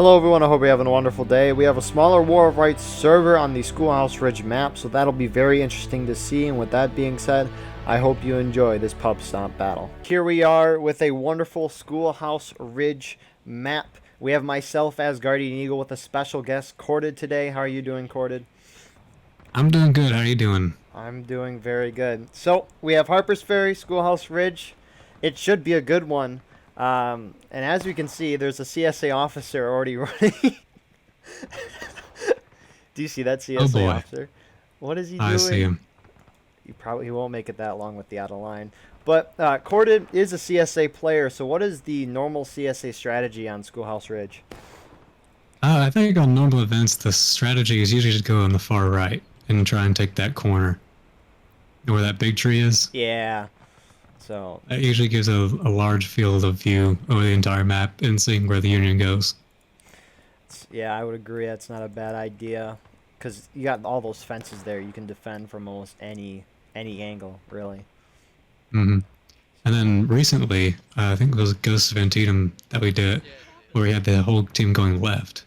Hello everyone, I hope you're having a wonderful day. We have a smaller War of Rights server on the Schoolhouse Ridge map, so that'll be very interesting to see. And with that being said, I hope you enjoy this pub stomp battle. Here we are with a wonderful Schoolhouse Ridge map. We have myself as Guardian Eagle with a special guest, Corded, today. How are you doing, Corded? I'm doing good. How are you doing? I'm doing very good. So, we have Harper's Ferry, Schoolhouse Ridge. It should be a good one. And as we can see, there's a CSA officer already running. Do you see that Oh CSA boy, officer? What is he I see doing? him. He won't make it that long with the out of line. But Corded is a CSA player, so what is the normal CSA strategy on Schoolhouse Ridge? I think on normal events, the strategy is usually to go on the far right and try and take that corner where that big tree is. Yeah. So That usually gives a large field of view over the entire map and seeing where the Union goes. yeah, I would agree. That's not a bad idea, because you got all those fences there. You can defend from almost any angle, really. hmm And then recently, I think it was Ghosts of Antietam that we did, where we had the whole team going left.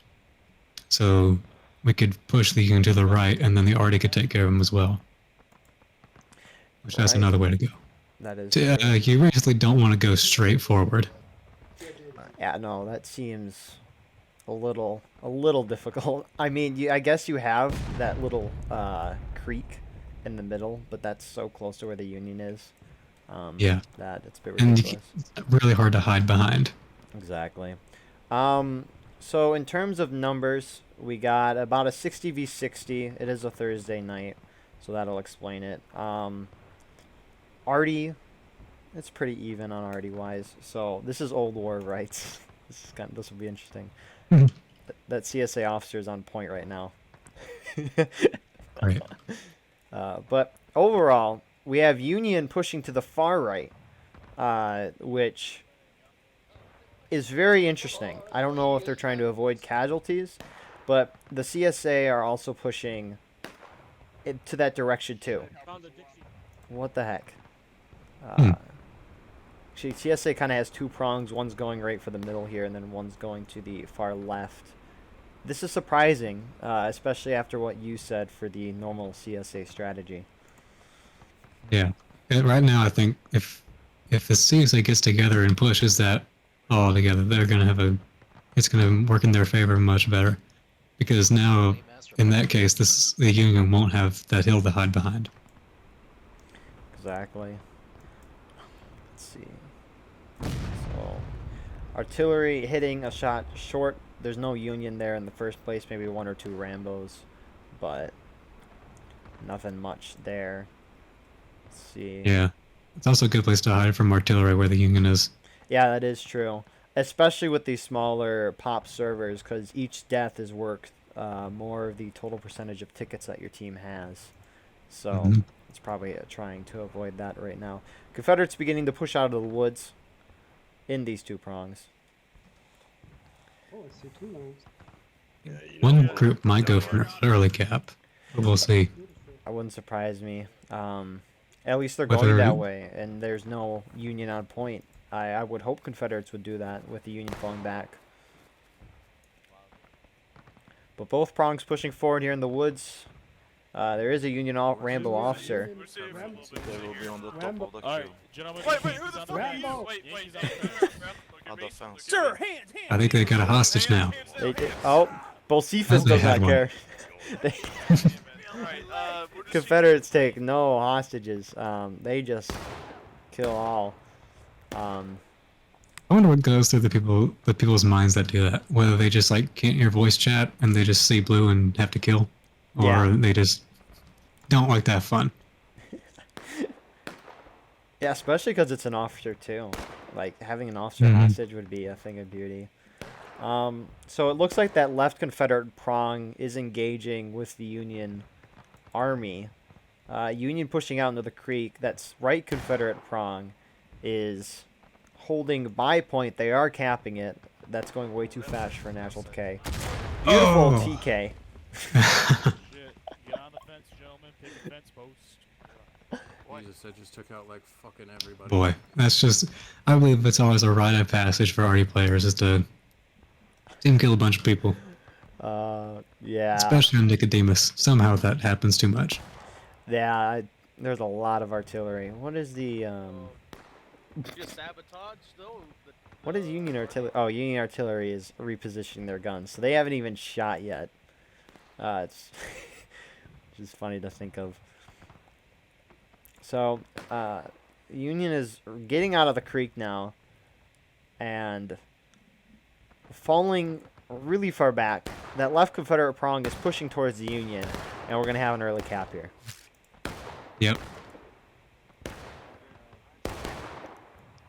So we could push the Union to the right, and then the Arty could take care of them as well. Which that's Right. another way to go. That is true. You basically don't want to go straight forward. Yeah, no, that seems a little difficult. I mean, I guess you have that little creek in the middle, but that's so close to where the Union is. Yeah. That it's a bit And ridiculous. it's really hard to hide behind. Exactly. So in terms of numbers, we got about a 60v60. It is a Thursday night, so that'll explain it. Arty, it's pretty even on Arty wise. So this is old war rights. This will be interesting. That CSA officer is on point right now. Right. But overall, we have Union pushing to the far right, which is very interesting. I don't know if they're trying to avoid casualties, but the CSA are also pushing to that direction too. What the heck? Actually, CSA kind of has two prongs. One's going right for the middle here, and then one's going to the far left. This is surprising, especially after what you said for the normal CSA strategy. Yeah. Right now, I think if the CSA gets together and pushes that all together, they're gonna have it's gonna work in their favor much better, because now in that case, the Union won't have that hill to hide behind. Exactly. Let's see. So, artillery hitting a shot short. There's no Union there in the first place. Maybe one or two Rambos, but nothing much there. Let's see. Yeah. It's also a good place to hide from artillery where the Union is. Yeah, that is true. Especially with these smaller pop servers, because each death is worth more of the total percentage of tickets that your team has. So it's probably trying to avoid that right now. Confederates beginning to push out of the woods in these two prongs. Oh, I see two lines. One group might go for an early cap, but we'll see. That wouldn't surprise me. At least they're Whether going that way, and there's no Union on point. I would hope Confederates would do that with the Union falling back. But both prongs pushing forward here in the woods. There is a Union Rambo officer. They will be on the top Rambo. of the Alright, queue. gentlemen. Wait, Yankees who the on fuck fence. Rambo. Yankees on fence. On the fence. Sir, hands. I think they got a hostage now. Oh, Bolsifus They does had not one. care. Confederates take no hostages. They just kill all. I wonder what goes through the people's minds that do that. Whether they just like can't hear voice chat and they just see blue and have to kill, or Yeah. they just don't like that fun. Yeah, especially because it's an officer too. Like having an officer Mhm. hostage would be a thing of beauty. So it looks like that left Confederate prong is engaging with the Union army. Union pushing out into the creek. That's right Confederate prong is holding by point. They are capping it. That's going way too fast for a natural decay. Beautiful Oh. TK. Shit. Get on the fence, gentlemen. Pick a fence post. Jesus, that just took out like fucking everybody. Boy, that's just. I believe it's always a rite of passage for arty players is to Team kill a bunch of people, Yeah. especially on Nicodemus. Somehow that happens too much. Yeah, there's a lot of artillery. What is the, Just sabotage though. what is Union artillery? Oh, Union artillery is repositioning their guns, so they haven't even shot yet. It's just funny to think of. So, Union is getting out of the creek now, and falling really far back. That left Confederate prong is pushing towards the Union, and we're gonna have an early cap here. Yep.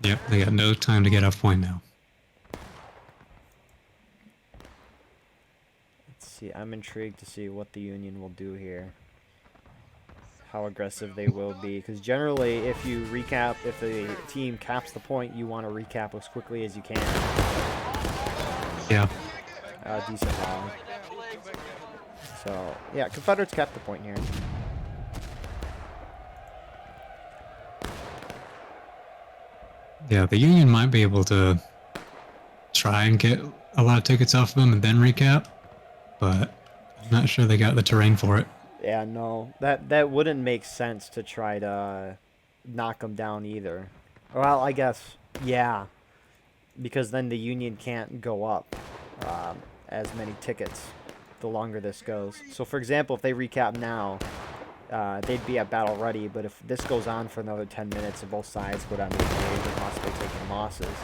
Yep, they got no time to get off point now. Let's see. I'm intrigued to see what the Union will do here. How aggressive they will be, because generally, if you recap, if the team caps the point, you want to recap as quickly as you can. Yeah. Decent round. So yeah, Confederates capped the point here. Yeah, the Union might be able to try and get a lot of tickets off of them and then recap, but I'm not sure they got the terrain for it. Yeah, no, that wouldn't make sense to try to knock them down either. Well, I guess, yeah, because then the Union can't go up as many tickets the longer this goes. So, for example, if they recap now, they'd be at battle ready, but if this goes on for another 10 minutes and both sides go down to the grave and possibly taking losses,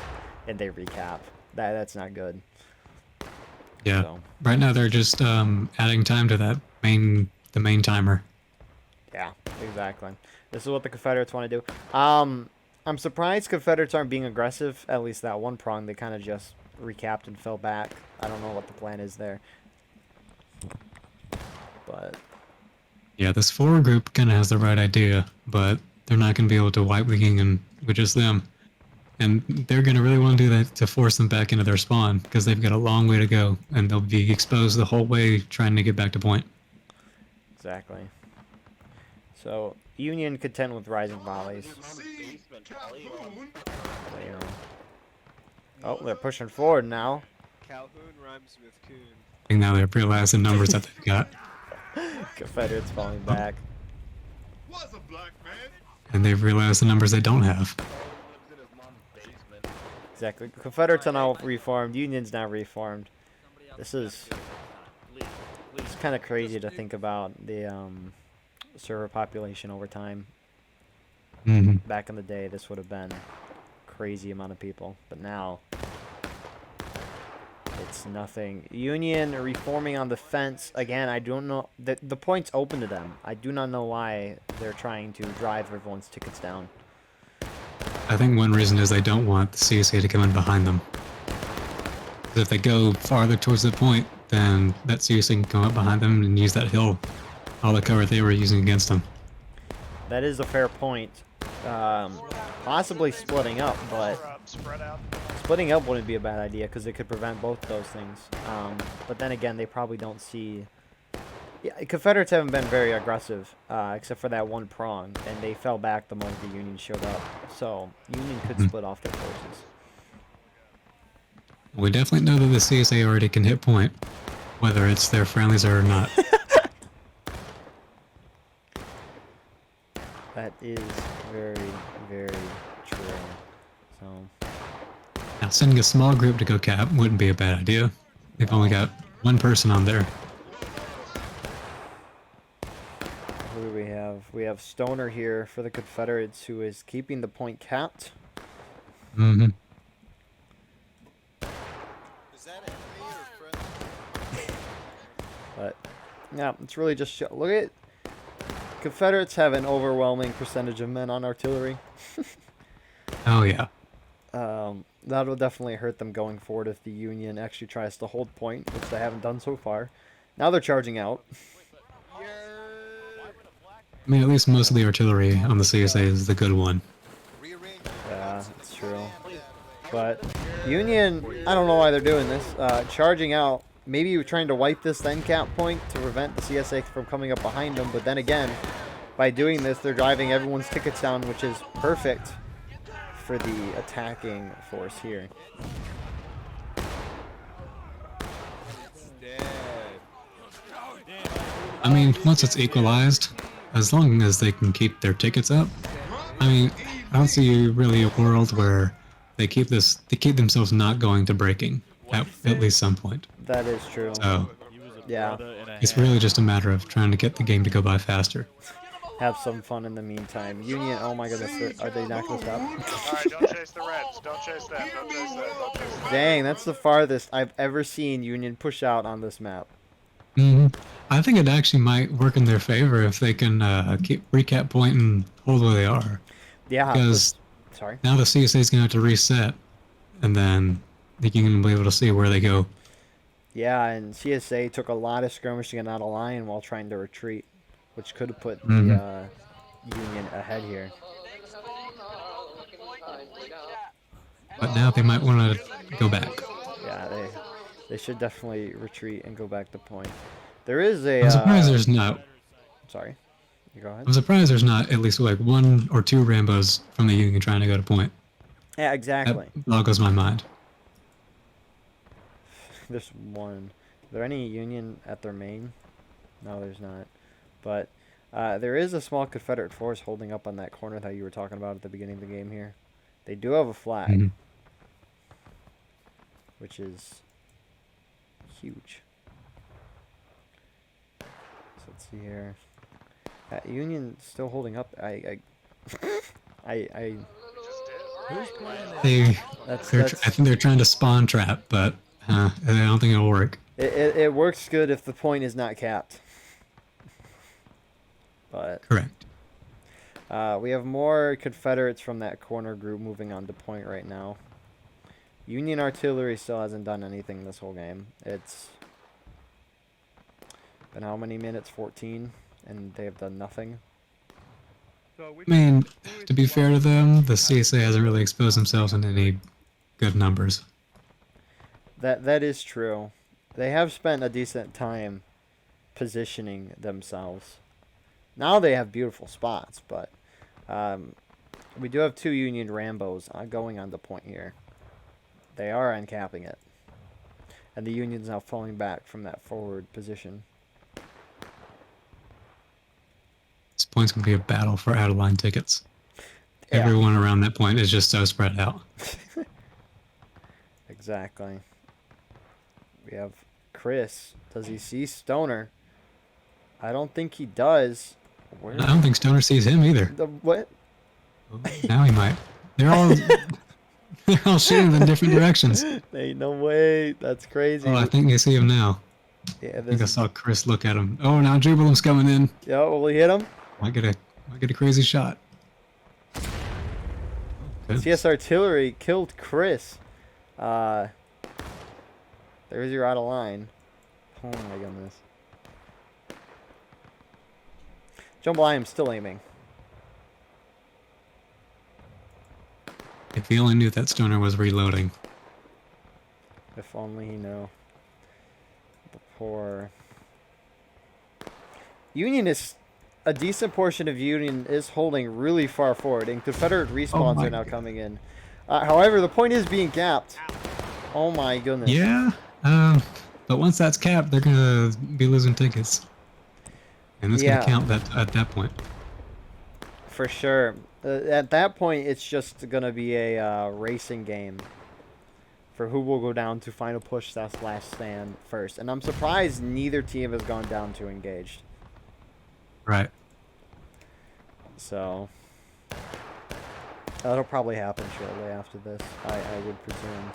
and they recap, that's not good. Yeah. So. Right now they're just adding time to that the main timer. Yeah, exactly. This is what the Confederates want to do. I'm surprised Confederates aren't being aggressive. At least that one prong, they kind of just recapped and fell back. I don't know what the plan is there. But Yeah, this forward group kind of has the right idea, but they're not going to be able to wipe the king with just them. And they're going to really want to do that to force them back into their spawn, because they've got a long way to go, and they'll be exposed the whole way trying to get back to point. exactly. So Union content with rising volleys. You know. Oh, they're pushing forward now. Calhoun rhymes with coon. And now they're realizing the numbers that they've got, Confederates falling back. and they've realized the numbers they don't have. Exactly. Confederates are now reformed. Union's now reformed. This is it's kind of crazy to think about the server population over time. Mm-hmm. Back in the day, this would have been a crazy amount of people, but now it's nothing. Union reforming on the fence again. I don't know. The point's open to them. I do not know why they're trying to drive everyone's tickets down. I think one reason is they don't want the CSA to come in behind them. 'Cause if they go farther towards the point, then that CSA can come up behind them and use that hill, all the cover they were using against them. That is a fair point. Possibly splitting up, but splitting up wouldn't be a bad idea because it could prevent both those things. But then again, they probably don't see. Yeah, Confederates haven't been very aggressive, except for that one prong, and they fell back the moment the Union showed up. So Union could split off their forces. We definitely know that the CSA already can hit point, whether it's their friendlies or not. That is very, very true. So Now, sending a small group to go cap wouldn't be a bad idea. They've only got one person on there. who do we have? We have Stoner here for the Confederates, who is keeping the point capped. Mm-hmm. Is that enemy or friendly? But yeah, it's really just look at Confederates have an overwhelming percentage of men on artillery. Oh, yeah. That'll definitely hurt them going forward if the Union actually tries to hold point, which they haven't done so far. Now they're charging out. I mean, at least most of the artillery on the CSA is the good one. Yeah, it's true. But Union, I don't know why they're doing this. Charging out. Maybe you're trying to wipe this then cap point to prevent the CSA from coming up behind them. But then again, by doing this, they're driving everyone's tickets down, which is perfect for the attacking force here. I mean, once it's equalized, as long as they can keep their tickets up, I mean, I don't see really a world where they keep themselves not going to breaking at least some point. That is true. So He was a Yeah. brother and a it's half. really just a matter of trying to get the game to go by faster. Have some fun in the meantime. Union, oh my goodness, are they not going to stop? Alright, don't chase the Reds. Don't chase them. Don't chase them. Don't chase them. Dang, that's the farthest I've ever seen Union push out on this map. I think it actually might work in their favor if they can keep recap point and hold where they are. Yeah. Because Sorry. now the CSA is going to have to reset, and then they can be able to see where they go. Yeah, and CSA took a lot of skirmishing out of line while trying to retreat, which could have put Mhm. the Union ahead here. But now they might want to go back. Yeah, they should definitely retreat and go back to point. There is a. I'm surprised there's not. Sorry. You go ahead. I'm surprised there's not at least like 1 or 2 Rambos from the Union trying to go to point. Yeah, exactly. That boggles my mind. There's one. Are there any Union at their main? No, there's not. But there is a small Confederate force holding up on that corner that you were talking about at the beginning of the game here. They do have a flag, Mhm. which is huge. So let's see here. Union still holding up. I that's I think they're trying to spawn trap, but I don't think it'll work. it works good if the point is not capped. But Correct. we have more Confederates from that corner group moving on to point right now. Union artillery still hasn't done anything this whole game. It's been how many minutes? 14, and they have done nothing. I mean, to be fair to them, the CSA hasn't really exposed themselves in any good numbers. That is true. They have spent a decent time positioning themselves. Now they have beautiful spots, but we do have 2 Union Rambos going on the point here. They are uncapping it. And the Union's now falling back from that forward position. This point's going to be a battle for out-of-line tickets. Yeah. Everyone around that point is just so spread out. Exactly. We have Chris. Does he see Stoner? I don't think he does. Where? I don't think Stoner sees him either. The what? Now he might. They're all shooting in different directions. Ain't no way. That's crazy. Oh, I think they see him now. Yeah, I think I saw Chris look at him. Oh, now Jubileum's coming in. Yeah, will he hit him? Might get a crazy shot. Good. CS Artillery killed Chris. There's your out of line. Oh my goodness. Jambalaya still aiming. If he only knew that Stoner was reloading. If only he knew. Before. Union is a decent portion of Union is holding really far forward, and Confederate respawns my are now God. coming in. However, the point is being capped. Oh my goodness. Yeah. But once that's capped, they're gonna be losing tickets, and it's Yeah. gonna count that at that point. For sure. At that point, it's just going to be a racing game for who will go down to final push that last stand first. And I'm surprised neither team has gone down to engaged. Right. So that'll probably happen shortly after this, I would presume.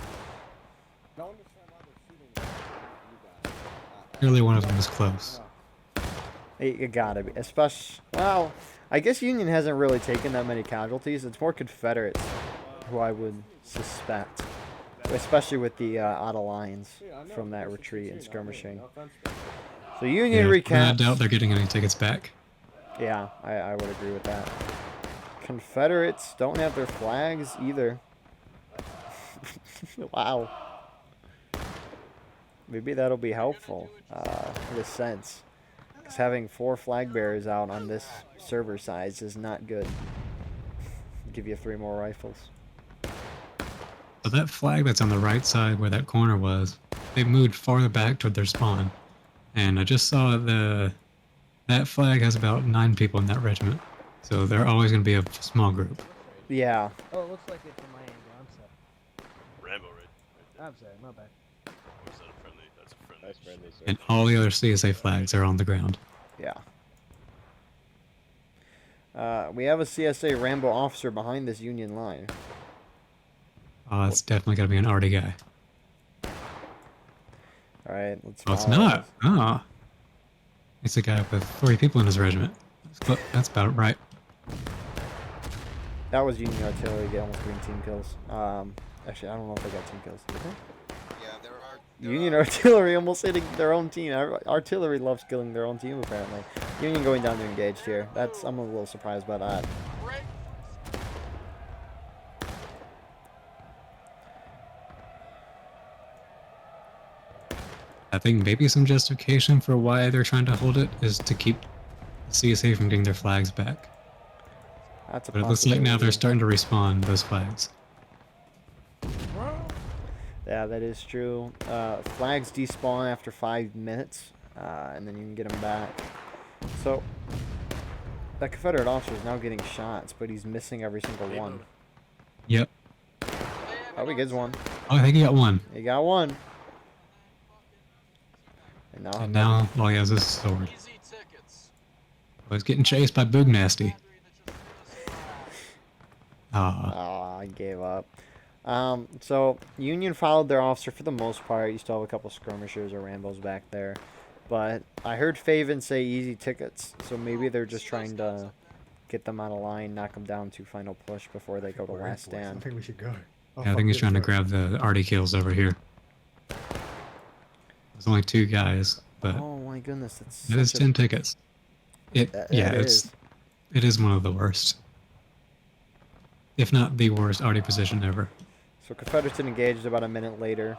Clearly, one of them is close. It gotta be. Especially, well, I guess Union hasn't really taken that many casualties. It's more Confederates who I would suspect. Especially with the out of lines from that retreat and skirmishing. So Union Yeah, I recaps. doubt they're getting any tickets back. Yeah, I would agree with that. Confederates don't have their flags either. Wow. Maybe that'll be helpful in a sense. Because having 4 flag bearers out on this server size is not good. Give you 3 more rifles. So that flag that's on the right side where that corner was, they moved farther back toward their spawn. And I just saw the That flag has about 9 people in that regiment, so they're always going to be a small group. Yeah. Oh, it looks like it from my angle. I'm sorry. Rambo, right? I'm sorry. My bad. Or is that a friendly? That's a friendly. That's friendly, sir. And all the other CSA flags are on the ground. Yeah. We have a CSA Rambo officer behind this Union line. Oh, it's definitely got to be an arty guy. All right, let's. Oh, it's follow not. this. Oh. It's a guy with 40 people in his regiment. That's about right. That was Union artillery getting almost green team kills. Actually, I don't know if they got team kills. Did they? Yeah, there are. Union artillery almost hitting their own team. Artillery loves killing their own team, apparently. Union going down to engage here. I'm a little surprised by that. I think maybe some justification for why they're trying to hold it is to keep the CSA from getting their flags back. That's a But it looks like now they're possibility. starting to respawn those flags. Yeah, that is true. Flags despawn after 5 minutes, and then you can get them back. So, that Confederate officer is now getting shots, but he's missing every single one. Yep. Oh, he gets one. Oh, I think he got one. He got one. And And now all he has is a sword. Oh, he's getting chased by Boog Nasty. Ah. Oh, I gave up. So Union followed their officer for the most part. You still have a couple skirmishers or Rambos back there, but I heard Faven say easy tickets, so maybe they're just trying to get them on a line, knock them down to final push before they go to last I stand. think we should go. Oh, Yeah, I fuck, think he's this trying to way. grab the arty kills over here. There's only 2 guys, but Oh my goodness, it's it is such a- 10 tickets. Yeah, it it is one of the worst, if not the worst arty position ever. So Confederates engaged about a minute later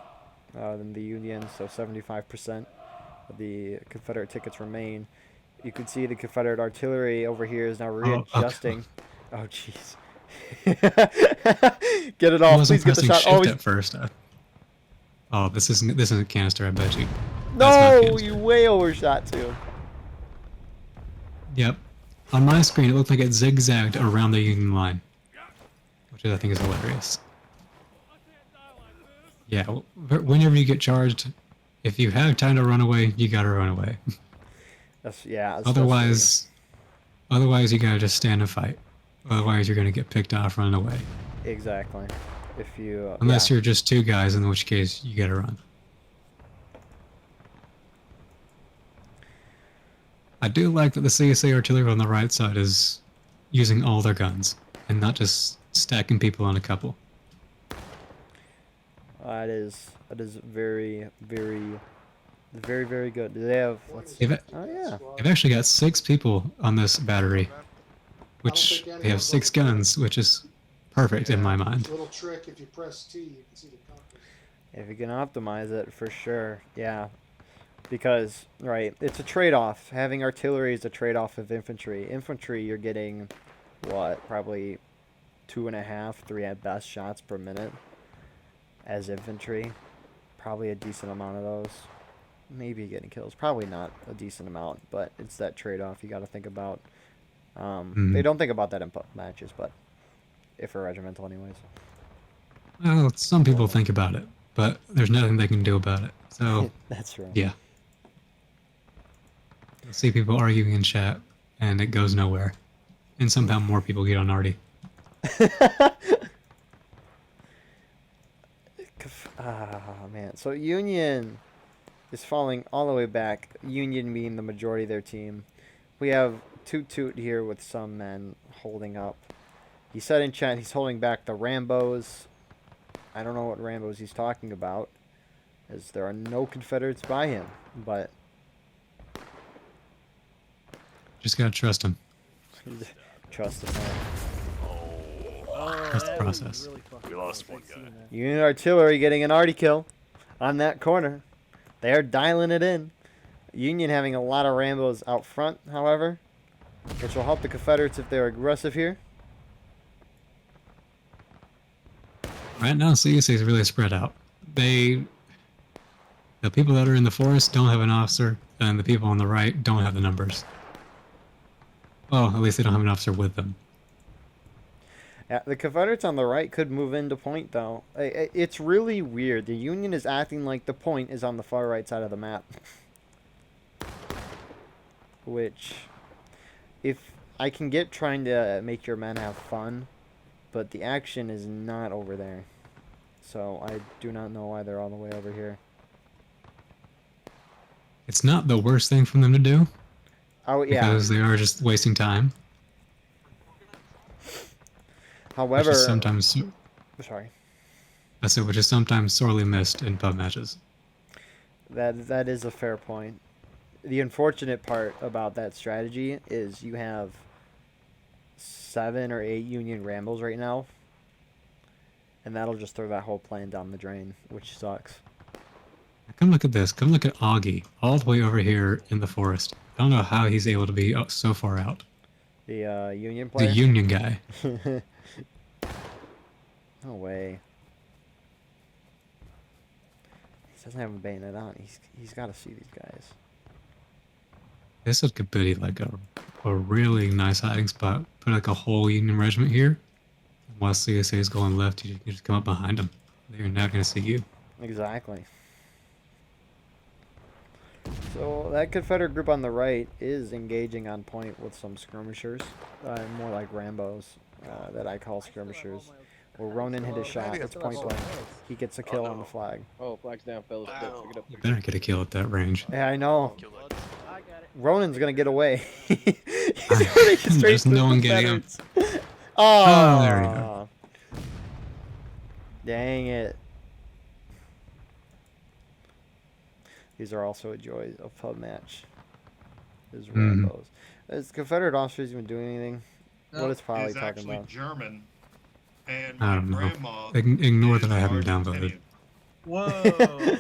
than the Union, so 75% of the Confederate tickets remain. You can see the Confederate artillery over here is now readjusting. Oh, jeez. Get it I off. wasn't Please get the pressing shot. shift Oh, at first. Oh, this isn't canister, I bet you. That's not no! canister. You way overshot, too. Yep. On my screen, it looked like it zigzagged around the Union line, which I think is hilarious. Yeah, whenever you get charged, if you have time to run away, you gotta run away. Yeah. Otherwise you gotta just stand and fight. Otherwise, you're gonna get picked off running away. Exactly. If you... Unless you're just 2 guys, in which case you gotta run. I do like that the CSA artillery on the right side is using all their guns and not just stacking people on a couple. That is very, very, very, very good. Do they have... Oh, yeah. They've actually got 6 people on this battery, which they have 6 guns, which is perfect in my mind. Little trick, if you press T, you can see the compass. If you can optimize it, for sure. Yeah. Because, right, it's a trade-off. Having artillery is a trade-off of infantry. Infantry, you're getting, what, probably 2.5, 3 at best shots per minute as infantry. Probably a decent amount of those. Maybe getting kills. Probably not a decent amount, but it's that trade-off you got to think about. They don't think about that in matches, but if a regimental anyways. Well, some people think about it, but there's nothing they can do about it. So, That's right. yeah. You'll see people arguing in chat, and it goes nowhere. And somehow more people get on arty. Man. So Union is falling all the way back. Union being the majority of their team. We have Toot here with some men holding up. He said in chat he's holding back the Rambos. I don't know what Rambos he's talking about, as there are no Confederates by him. But Just gotta trust them. trust the man. Trust the process. We lost one guy. Union artillery getting an arty kill on that corner. They are dialing it in. Union having a lot of Rambos out front, however, which will help the Confederates if they're aggressive here. Right now, CSA is really spread out. The people that are in the forest don't have an officer, and the people on the right don't have the numbers. Well, at least they don't have an officer with them. Yeah, the Confederates on the right could move into point, though. It's really weird. The Union is acting like the point is on the far right side of the map. Which, if I can get trying to make your men have fun, but the action is not over there. So I do not know why they're all the way over here. It's not the worst thing for them to do, Oh, yeah. because they are just wasting time. However, Which is sometimes, sorry. I said, which is sometimes sorely missed in pub matches. That is a fair point. The unfortunate part about that strategy is you have 7 or 8 Union Rambles right now, and that'll just throw that whole plan down the drain, which sucks. Come look at this. Come look at Augie, all the way over here in the forest. I don't know how he's able to be so far out. The Union The player? Union guy. No way. He doesn't have a bayonet on. He's got to see these guys. This could be like a really nice hiding spot. Put like a whole Union regiment here. While CSA is going left, you just come up behind them. They're not going to see you. Exactly. So that Confederate group on the right is engaging on point with some skirmishers, more like Rambos, that I call skirmishers. Where Ronan hit his shot, it's point blank. He gets a kill on the flag. Oh, flag's down, fellas. Pick it up. You better get a kill at that range. Yeah, I know. Kill that. I got it. Running gonna get away. He's running straight There's to no the one getting him. Confederates. Oh, there you go. Dang it. These are also a joy of pub match. There's Rambos. Has Confederate officers even doing anything? What is Polly talking about? German. And I don't know. grandma Ignore is that I have him Argentinian. downvoted. Whoa.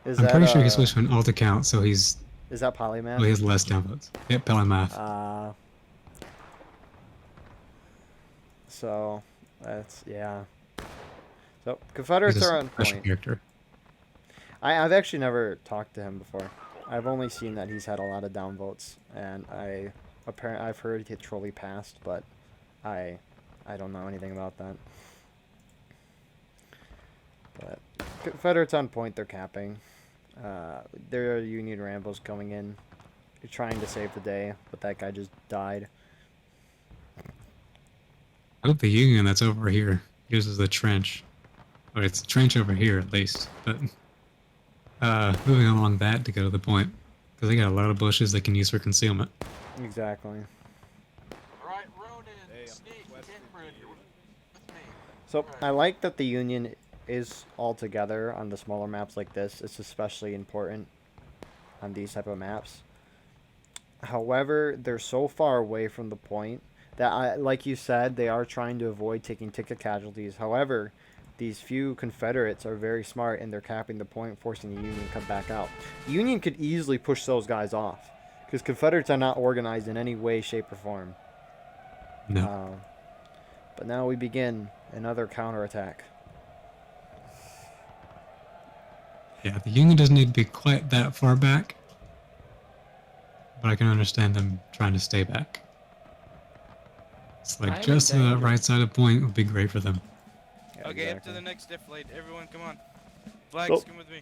Is I'm that, pretty sure he switched to an alt account, so Is that polymath? well, he has less downvotes. Yep, polymath. So that's So Confederates He's are a on special point. character. I've actually never talked to him before. I've only seen that he's had a lot of downvotes, and I've heard he trolley passed, but I don't know anything about that. But Confederates on point. They're capping. There are Union Rambos coming in. They're trying to save the day, but that guy just died. I hope the Union that's over here uses the trench. Or it's a trench over here at least. But moving along that to go to the point. Because they got a lot of bushes they can use for concealment. Exactly. Right, Ronan, sneak, Kenbridge, with me. So I like that the Union is all together on the smaller maps like this. It's especially important on these type of maps. However, they're so far away from the point that, like you said, they are trying to avoid taking ticket casualties. However, these few Confederates are very smart, and they're capping the point, forcing the Union to come back out. The Union could easily push those guys off, because Confederates are not organized in any way, shape, or form. No. But now we begin another counterattack. Yeah, the Union doesn't need to be quite that far back. But I can understand them trying to stay back. It's like just to the right side of point would be great for them. Yeah, Okay, exactly. up to the next deflate. Everyone, come on. Flags, come with me.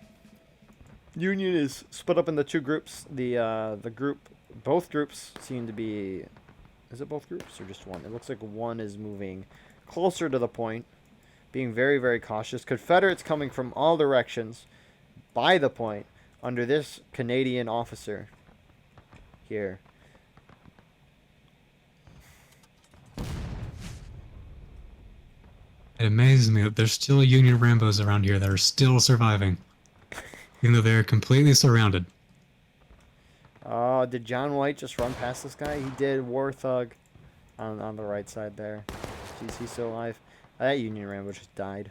Union is split up into two groups. Both groups seem to be. Is it both groups or just one? It looks like one is moving closer to the point, being very, very cautious. Confederates coming from all directions by the point under this Canadian officer here. It amazes me that there's still Union Rambos around here that are still surviving. Even though they're completely surrounded. Oh, did John White just run past this guy? He did. War Thug on the right side there. Jeez, he's still alive. That Union Rambo just died.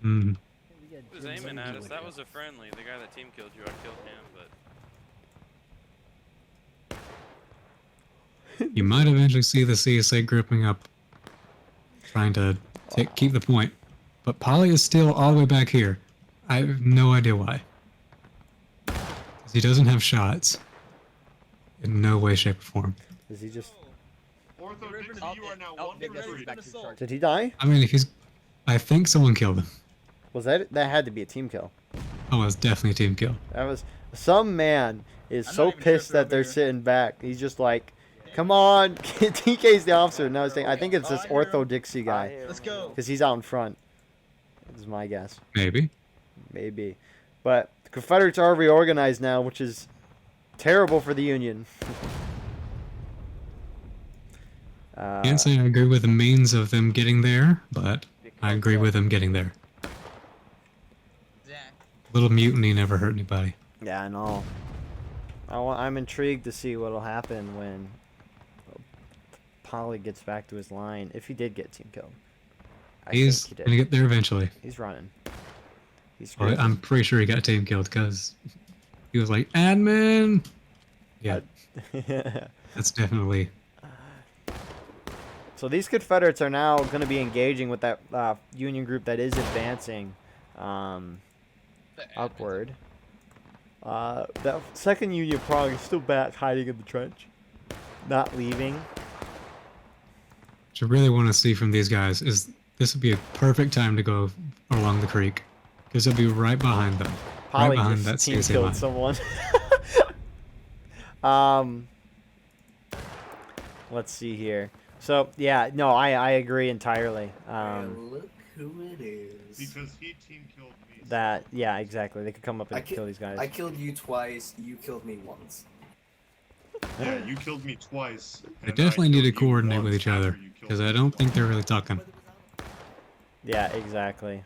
Mm. We got He was Jim's aiming at us. Union. That was a friendly. The guy that team killed you, I killed him, but You might eventually see the CSA gripping up, trying to keep the point. But Polly is still all the way back here. I have no idea why. 'Cause he doesn't have shots. In no way, shape, or form. Is he just... Ortho Dixie, you are now Oh, 1 Nick, for that's 3. back to charge. Did he die? I mean, if he's... I think someone killed him. Was that had to be a team kill? Oh, it's definitely a team kill. That was... Some man is I'm so not even sure if pissed they're that they're over here. sitting back. He's just like, come on, TK's the officer. No, I think it's this Ortho Dixie guy. Let's go. Because he's out in front. This is my guess. Maybe. Maybe. But the Confederates are reorganized now, which is terrible for the Union. Can't say I agree with the means of them getting there, but I agree with them getting there. Zach. Little mutiny never hurt anybody. Yeah, I know. I'm intrigued to see what'll happen when Polly gets back to his line, if he did get team killed. He's think he gonna get there eventually. He's running. He's Well, crazy. I'm pretty sure he got team killed because he was like, admin! Yeah, that's definitely... So these Confederates are now going to be engaging with that Union group that is advancing upward. That second Union prong is still back hiding in the trench. Not leaving. What I really want to see from these guys is this would be a perfect time to go along the creek. Because they'll be right behind them. Polly right behind that just team CSA killed line. someone. Let's see here. So, yeah, no, I agree entirely. Look who it is. Because he team killed me. That, yeah, exactly. They could come up and kill these guys. I killed you twice, you killed me once. Yeah, you killed me twice. They and definitely I need to killed you coordinate with once each other. after you killed Because me. I don't think they're really talking. Yeah, exactly.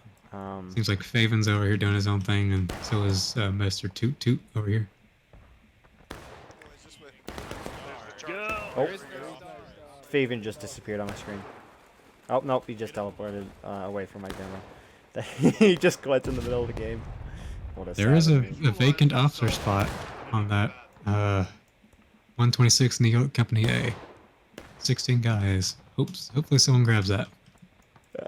Seems like Faven's over here doing his own thing, and so is Mr. Toot Toot over here. Oh, Faven just disappeared on my screen. Oh, nope, he just teleported away from my camera. He just glitched in the middle of the game. What a There is a savage. vacant officer spot on that 126 Neo Company A. 16 guys. Hopefully someone grabs that.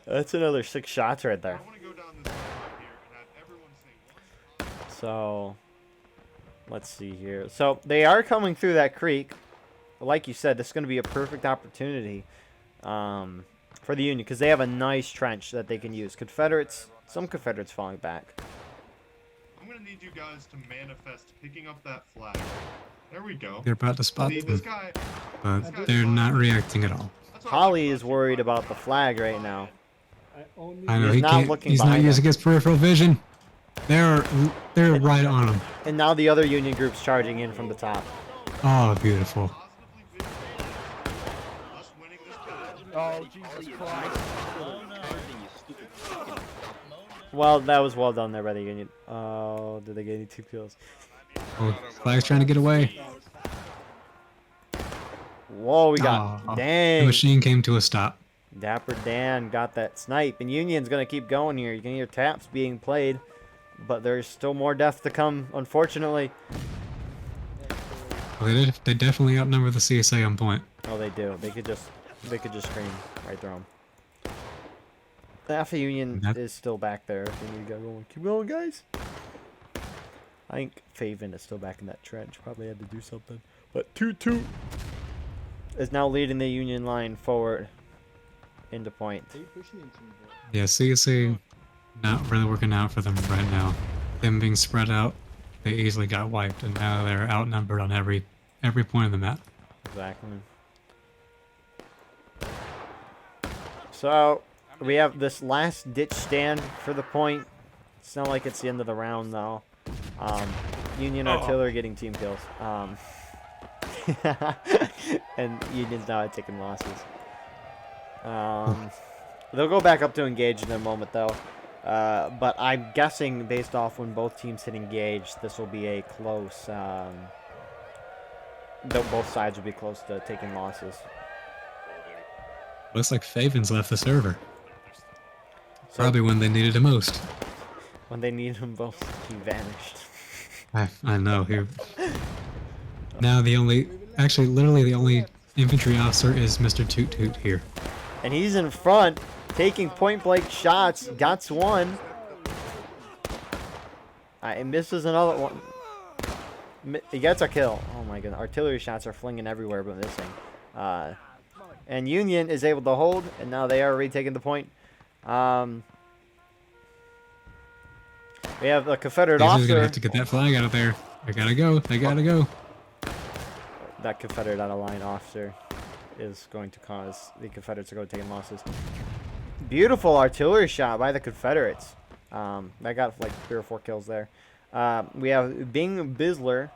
That's another 6 shots right there. I want to go down this spot here and have everyone say one. So, let's see here. So, they are coming through that creek. Like you said, this is going to be a perfect opportunity for the Union because they have a nice trench that they can use. Some Confederates falling back. I'm going to need you guys to manifest picking up that flag. There we go. They're about to spot See, them, this guy... but they're not reacting at all. That's what I like Holly about is you worried guys. about the flag right now. I know He's he not can't. looking He's not behind using him. his peripheral vision. They're right on him. And now the other Union group's charging in from the top. Oh, beautiful. Positively visualize us winning this battle. Oh, Jesus Christ. Well, that was well done there by the Union. Oh, did they get any 2 kills? Oh, Flag's trying to get away. Whoa, we got... Aw. The Dang. machine came to a stop. Dapper Dan got that snipe. And Union's going to keep going here. You can hear taps being played. But there's still more death to come, unfortunately. Well, they definitely outnumber the CSA on point. Oh, they do. They could just scream right through them. The Alpha Union That- is still back there. If they need to go going. Keep going, guys. I think Faven is still back in that trench. Probably had to do something. But Toot Toot is now leading the Union line forward into point. Yeah, CSA not really working out for them right now. Them being spread out, they easily got wiped, and now they're outnumbered on every point of the map. Exactly. So we have this last ditch stand for the point. It's not like it's the end of the round though. Union artillery getting team kills. And Union's now taking losses. They'll go back up to engage in a moment though. But I'm guessing based off when both teams hit engage, this will be a close. Both sides will be close to taking losses. Looks like Faven's left the server. So Probably when they needed it most. when they need them both, he vanished. I know. Now literally the only infantry officer is Mr. Toot Toot here. And he's in front, taking point-blank shots. Got one. It misses another one. He gets a kill. Oh my goodness. Artillery shots are flinging everywhere but missing. And Union is able to hold, and now they are retaking the point. We have a Confederate He's officer. gonna have to get that flag out of there. They gotta go. They gotta go. That Confederate out of line officer is going to cause the Confederates to go taking losses. Beautiful artillery shot by the Confederates. That got like 3 or 4 kills there. We have Bing Bisler.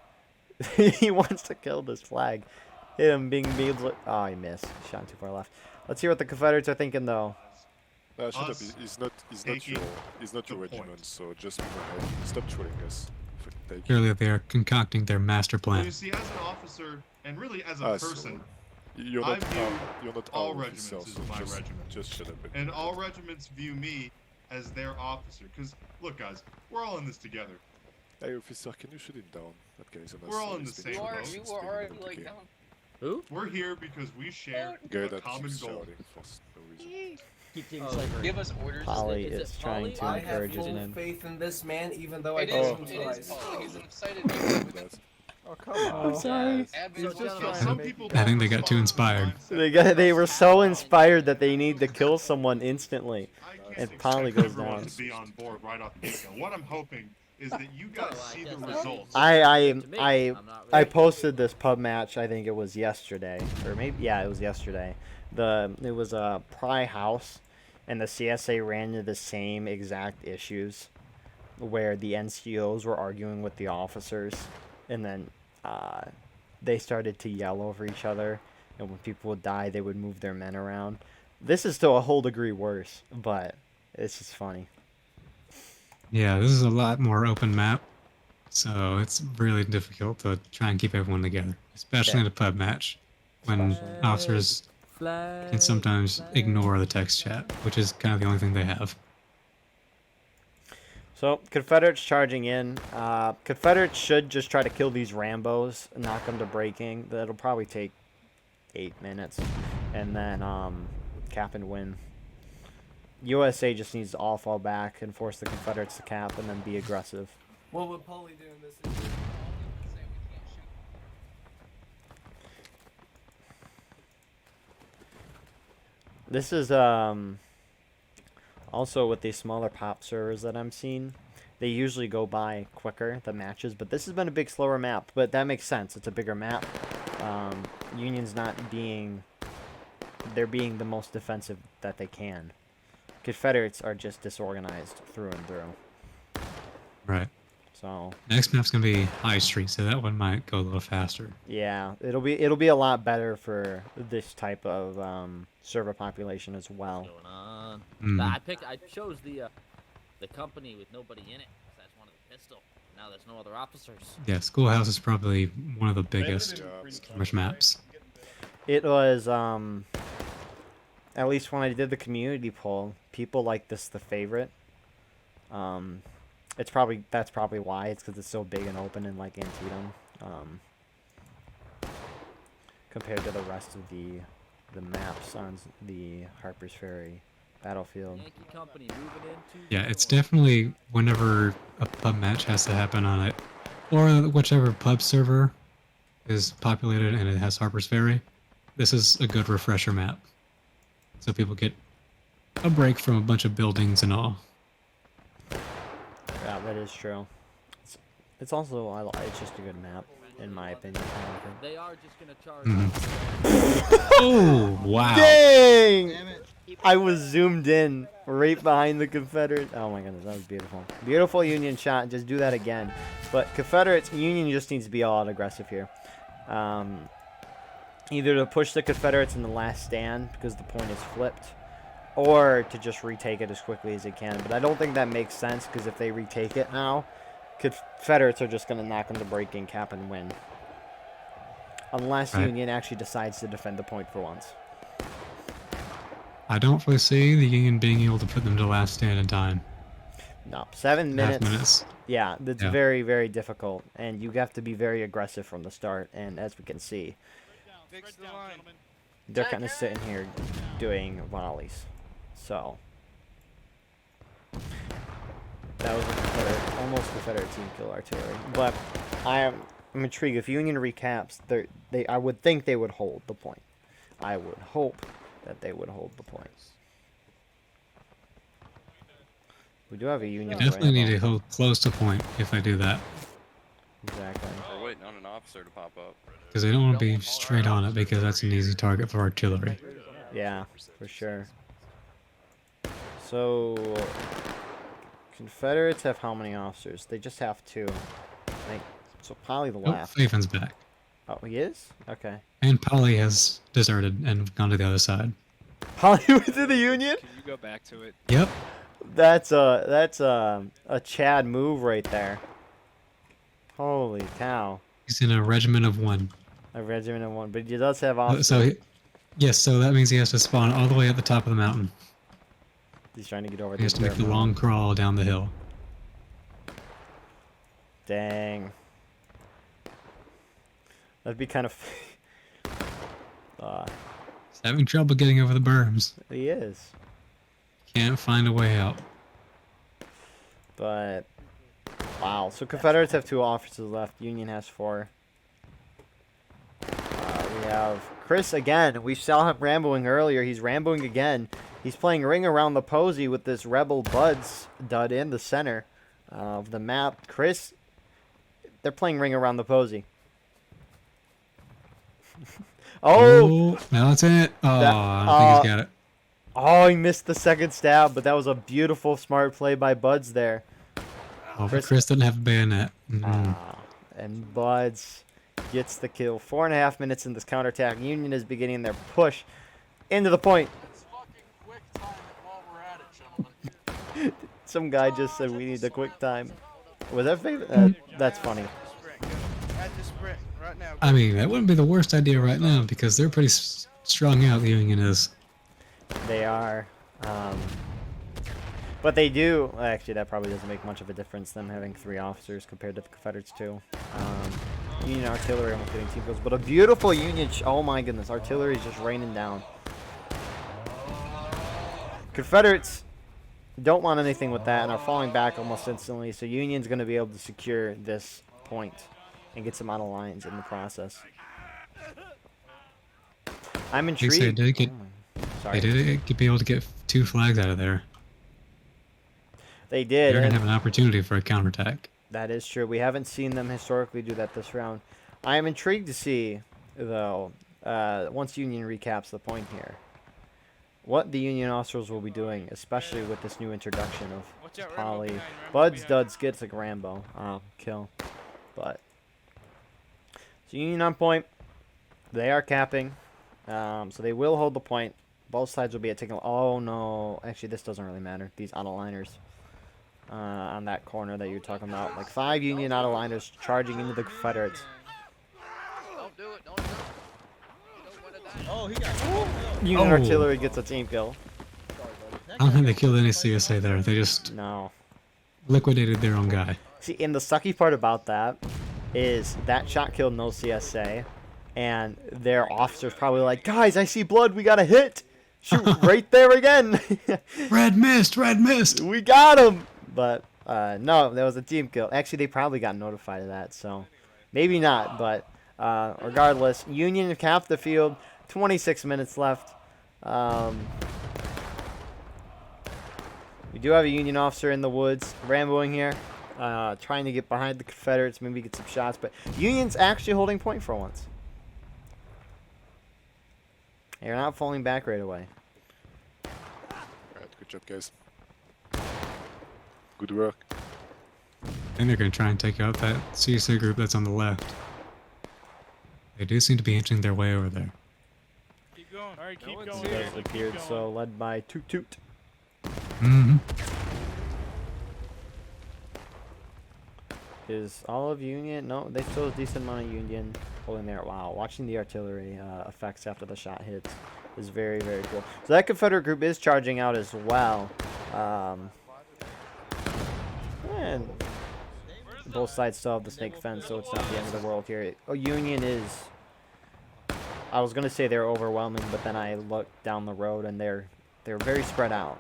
He wants to kill this flag. Hit him, Bing Bisler. Oh, he missed. Shot too far left. Let's hear what the Confederates are thinking, though. Us He's not your regiment, so just move ahead. Stop trolling us. Take Clearly, they are concocting their master Well, you plan. see, as an officer, and really as a us. person, You're I not view you're not all our regiments officer, as so my just, regiment. just shut up. and all regiments view me as their officer. Because, look, guys, we're all in this together. Hey officer, can you shoot him down? That guy is an We're all in asshole, the he's same been boat. trolling You us, were he's been already doing like okay. down. Who? We're here because we share Guy a that common keeps goal. shouting for no reason. Keep taking Oh, slavery. give us orders. Polly is it is trying to Polly? encourage his men. faith in this man, even though It is Polly. He's an excited. That- Oh, come on. I'm sorry. Admin So just Polly. trying Some to people I think they don't got too respond inspired. with mindset. They were so inspired that they need to kill someone instantly. I can't And expect Polly goes everyone down. to be on board right off the get-go. What I'm hoping is that you guys see the guess that's- results. I posted this pub match. I think it was yesterday, or maybe it was yesterday. It was a Pry House, and the CSA ran into the same exact issues, where the NCOs were arguing with the officers, and then they started to yell over each other, and when people would die, they would move their men around. This is still a whole degree worse, but it's just funny. Yeah, this is a lot more open map, so it's really difficult to try and keep everyone together, especially Yeah. in a pub match, when officers can sometimes ignore the text chat, which is kind of the only thing they have. So, Confederates charging in. Confederates should just try to kill these Rambos and knock them to breaking. That'll probably take 8 minutes. And then cap and win. USA just needs to all fall back and force the Confederates to cap and then be aggressive. What would Polly do in this situation? This is also with these smaller pop servers that I'm seeing. They usually go by quicker, the matches, but this has been a big slower map. But that makes sense. It's a bigger map. Union's not being... They're being the most defensive that they can. Confederates are just disorganized through and through. Right. So Next map's gonna be High Street, so that one might go a little faster. yeah, it'll be a lot better for this type of server population as well. What's going on? Mhm. I chose the company with nobody in it. 'Cause that's one of the pistol. Now there's no other officers. Yeah, Schoolhouse is probably one of the biggest skirmish maps. It was at least when I did the community poll, people like this the favorite. That's probably why. It's because it's so big and open and like Antietam, compared to the rest of the maps on the Harper's Ferry battlefield. Yankee Company moving into. Yeah, it's definitely whenever a pub match has to happen on it, or whichever pub server is populated and it has Harper's Ferry, this is a good refresher map. So people get a break from a bunch of buildings and all. Yeah, that is true. It's also it's just a good map in my opinion. They are just gonna charge. Oh, wow. Dang! I was zoomed in right behind the Confederate. Oh my goodness, that was beautiful. Beautiful Union shot. Just do that again. But Confederates, Union just needs to be all out aggressive here. Either to push the Confederates in the last stand because the point is flipped, or to just retake it as quickly as they can. But I don't think that makes sense because if they retake it now, Confederates are just going to knock them to breaking, cap, and win. Unless Right. Union actually decides to defend the point for once. I don't foresee the Union being able to put them to last stand in time. No, 7 Half minutes. minutes. Yeah, that's Yeah. very, very difficult. And you have to be very aggressive from the start. And as we can see, Fix the line. they're kind of sitting here doing volleys. So, that was a almost Confederate team kill artillery. But I'm intrigued. If Union recaps, I would think they would hold the point. I would hope that they would hold the point. We do have a Union. You definitely need to Rainbow. hold close to point if I do that. Exactly. We're waiting on an officer to pop up. Because I don't want to be straight on it because that's an easy target for artillery. Yeah, for sure. So, Confederates have how many officers? They just have 2. I think. So probably the Oh, left. Faven's back. Oh, he is? Okay. And Polly has deserted and gone to the other side. Polly went to the Union? Can you go back to it? Yep. That's a Chad move right there. Holy cow. He's in a regiment of 1. A regiment of 1, but he does have officers. Yes, so that means he has to spawn all the way at the top of the mountain. He's trying to get over He has to make the dirt long mountain. crawl down the hill. Dang. That'd be kind of... He's having trouble getting over the berms. he is. Can't find a way out. But... Wow. So Confederates have 2 officers left. Union has 4. We have Chris again. We saw him ramboing earlier. He's ramboing again. He's playing Ring Around the Posy with this Rebel Buds dud in the center of the map. Chris, they're playing Ring Around the Posy. Oh! Now that's it. Oh, I don't think he's got it. Oh, he missed the second stab, but that was a beautiful, smart play by Buds there. Oh, but Chris doesn't have a bayonet. And Buds gets the kill. 4.5 minutes in this counterattack. Union is beginning their push into the point. Some guy just said we need a quick time. Was that favorite? That's funny. I mean, that wouldn't be the worst idea right now because they're pretty strung out, the Union is. They are. But they do. Actually, that probably doesn't make much of a difference, them having 3 officers compared to the Confederates, too. Union artillery almost getting team kills. But a beautiful Union. Oh my goodness. Artillery is just raining down. Confederates don't want anything with that and are falling back almost instantly. So Union's going to be able to secure this point and get some out of lines in the process. I'm intrigued. They did get, Sorry. they did be able to get 2 flags out of there. They did. They're going to have an opportunity for a counterattack. That is true. We haven't seen them historically do that this round. I am intrigued to see, though, once Union recaps the point here, what the Union officers will be doing, especially with this new introduction of Polly. Buds Duds gets a Rambo kill. But so Union on point. They are capping. So they will hold the point. Both sides will be at taking... Oh, no. Actually, this doesn't really matter. These out-of-liners on that corner that you're talking about. Like 5 Union out-of-liners charging into the Confederates. Don't do it. Don't do it. Oh, he got Union artillery gets a team kill. I don't think they killed any CSA there. They just liquidated their own guy. See, and the sucky part about that is that shot killed no CSA, and their officer's probably like, guys, I see blood. We got a hit. Shoot right there again. Red mist. Red mist. We got him. But no, that was a team kill. Actually, they probably got notified of that, so maybe not. But regardless, Union capped the field. 26 minutes left. We do have a Union officer in the woods, ramboing here, trying to get behind the Confederates, maybe get some shots. But Union's actually holding point for once. They're not falling back right away. Alright, good job, guys. Good work. I think they're going to try and take out that CSA group that's on the left. They do seem to be inching their way over there. Keep going. All right, keep It going. does Ashley, appear keep so, going. led by Toot Toot. Is all of Union? No, they still have a decent amount of Union holding there. Wow, watching the artillery effects after the shot hits is very, very cool. So that Confederate group is charging out as well. And both sides still have the snake fence, so it's not the end of the world here. Union is... I was going to say they're overwhelming, but then I looked down the road and they're very spread out.